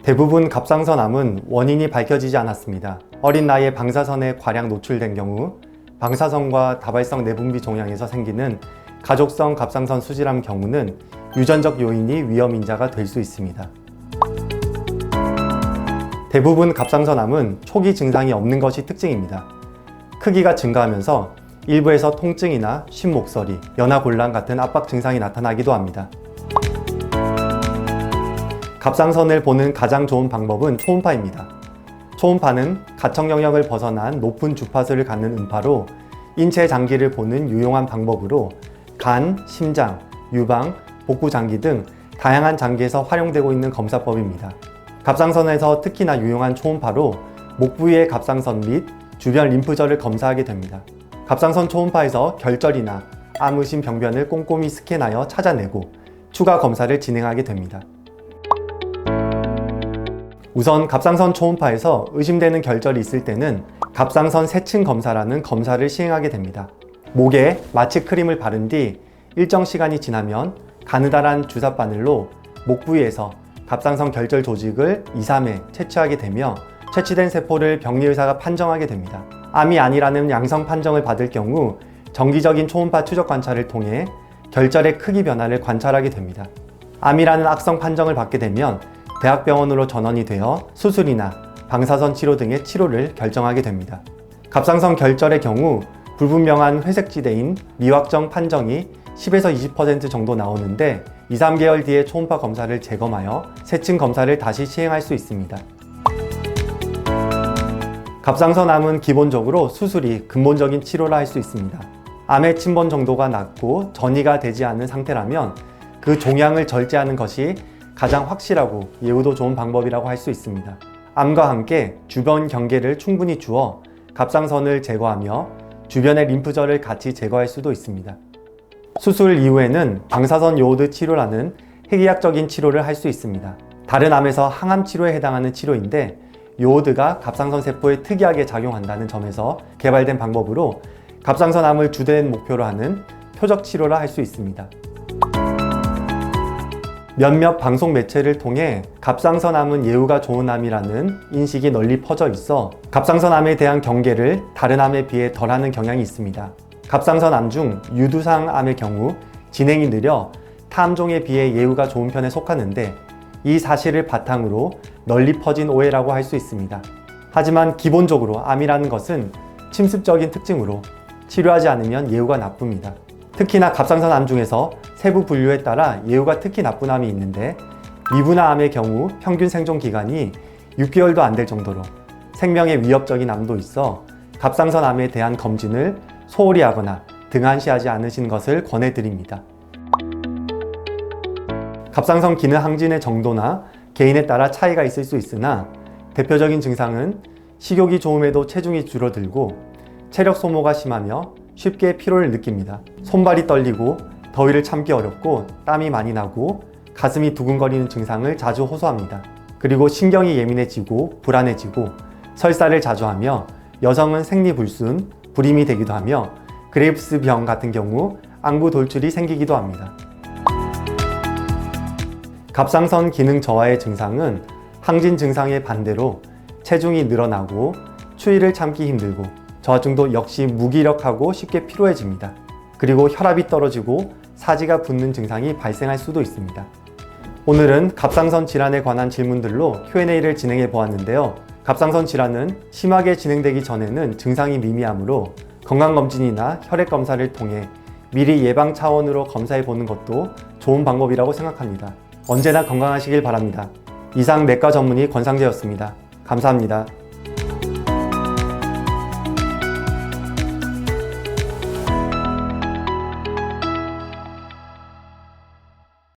대부분 갑상선암은 원인이 밝혀지지 않았습니다. 어린 나이에 방사선에 과량 노출된 경우 방사선과 다발성 내분비 종양에서 생기는 가족성 갑상선 수질암 경우는 유전적 요인이 위험인자가 될 수 있습니다. 대부분 갑상선암은 초기 증상이 없는 것이 특징입니다. 크기가 증가하면서 일부에서 통증이나 쉰 목소리, 연하곤란 같은 압박 증상이 나타나기도 합니다. 갑상선을 보는 가장 좋은 방법은 초음파입니다. 초음파는 가청 영역을 벗어난 높은 주파수를 갖는 음파로 인체 장기를 보는 유용한 방법으로 간, 심장, 유방, 복부 장기 등 다양한 장기에서 활용되고 있는 검사법입니다. 갑상선에서 특히나 유용한 초음파로 목 부위의 갑상선 및 주변 림프절을 검사하게 됩니다. 갑상선 초음파에서 결절이나 암 의심 병변을 꼼꼼히 스캔하여 찾아내고 추가 검사를 진행하게 됩니다. 우선 갑상선 초음파에서 의심되는 결절이 있을 때는 갑상선 세층 검사라는 검사를 시행하게 됩니다. 목에 마취 크림을 바른 뒤 일정 시간이 지나면 가느다란 주사 바늘로 목 부위에서 갑상선 결절 조직을 2-3회 채취하게 되며 채취된 세포를 병리의사가 판정하게 됩니다. 암이 아니라는 양성 판정을 받을 경우 정기적인 초음파 추적 관찰을 통해 결절의 크기 변화를 관찰하게 됩니다. 암이라는 악성 판정을 받게 되면 대학병원으로 전원이 되어 수술이나 방사선 치료 등의 치료를 결정하게 됩니다. 갑상선 결절의 경우 불분명한 회색지대인 미확정 판정이 10에서 20% 정도 나오는데 2-3개월 뒤에 초음파 검사를 재검하여 세층 검사를 다시 시행할 수 있습니다. 갑상선암은 기본적으로 수술이 근본적인 치료라 할 수 있습니다. 암의 침범 정도가 낮고 전이가 되지 않는 상태라면 그 종양을 절제하는 것이 가장 확실하고 예후도 좋은 방법이라고 할 수 있습니다. 암과 함께 주변 경계를 충분히 주어 갑상선을 제거하며 주변의 림프절을 같이 제거할 수도 있습니다. 수술 이후에는 방사선 요오드 치료라는 핵의학적인 치료를 할 수 있습니다. 다른 암에서 항암 치료에 해당하는 치료인데 요오드가 갑상선 세포에 특이하게 작용한다는 점에서 개발된 방법으로 갑상선암을 주된 목표로 하는 표적 치료라 할 수 있습니다. 몇몇 방송 매체를 통해 갑상선암은 예후가 좋은 암이라는 인식이 널리 퍼져 있어 갑상선암에 대한 경계를 다른 암에 비해 덜하는 경향이 있습니다. 갑상선암 중 유두상암의 경우 진행이 느려 타 암종에 비해 예후가 좋은 편에 속하는데 이 사실을 바탕으로 널리 퍼진 오해라고 할 수 있습니다. 하지만 기본적으로 암이라는 것은 침습적인 특징으로 치료하지 않으면 예후가 나쁩니다. 특히나 갑상선암 중에서 세부 분류에 따라 예후가 특히 나쁜 암이 있는데 미분화암의 경우 평균 생존 기간이 6개월도 안 될 정도로 생명에 위협적인 암도 있어 갑상선암에 대한 검진을 소홀히 하거나 등한시하지 않으시는 것을 권해드립니다. 갑상선 기능 항진의 정도나 개인에 따라 차이가 있을 수 있으나 대표적인 증상은 식욕이 좋음에도 체중이 줄어들고 체력 소모가 심하며 쉽게 피로를 느낍니다. 손발이 떨리고 더위를 참기 어렵고 땀이 많이 나고 가슴이 두근거리는 증상을 자주 호소합니다. 그리고 신경이 예민해지고 불안해지고 설사를 자주 하며 여성은 생리불순, 불임이 되기도 하며 그레이브스 병 같은 경우 안구 돌출이 생기기도 합니다. 갑상선 기능 저하의 증상은 항진 증상의 반대로 체중이 늘어나고 추위를 참기 힘들고 저하증도 역시 무기력하고 쉽게 피로해집니다. 그리고 혈압이 떨어지고 사지가 붓는 증상이 발생할 수도 있습니다. 오늘은 갑상선 질환에 관한 질문들로 Q&A를 진행해 보았는데요. 갑상선 질환은 심하게 진행되기 전에는 증상이 미미하므로 건강검진이나 혈액검사를 통해 미리 예방 차원으로 검사해 보는 것도 좋은 방법이라고 생각합니다. 언제나 건강하시길 바랍니다. 이상 내과 전문의 권상재였습니다. 감사합니다.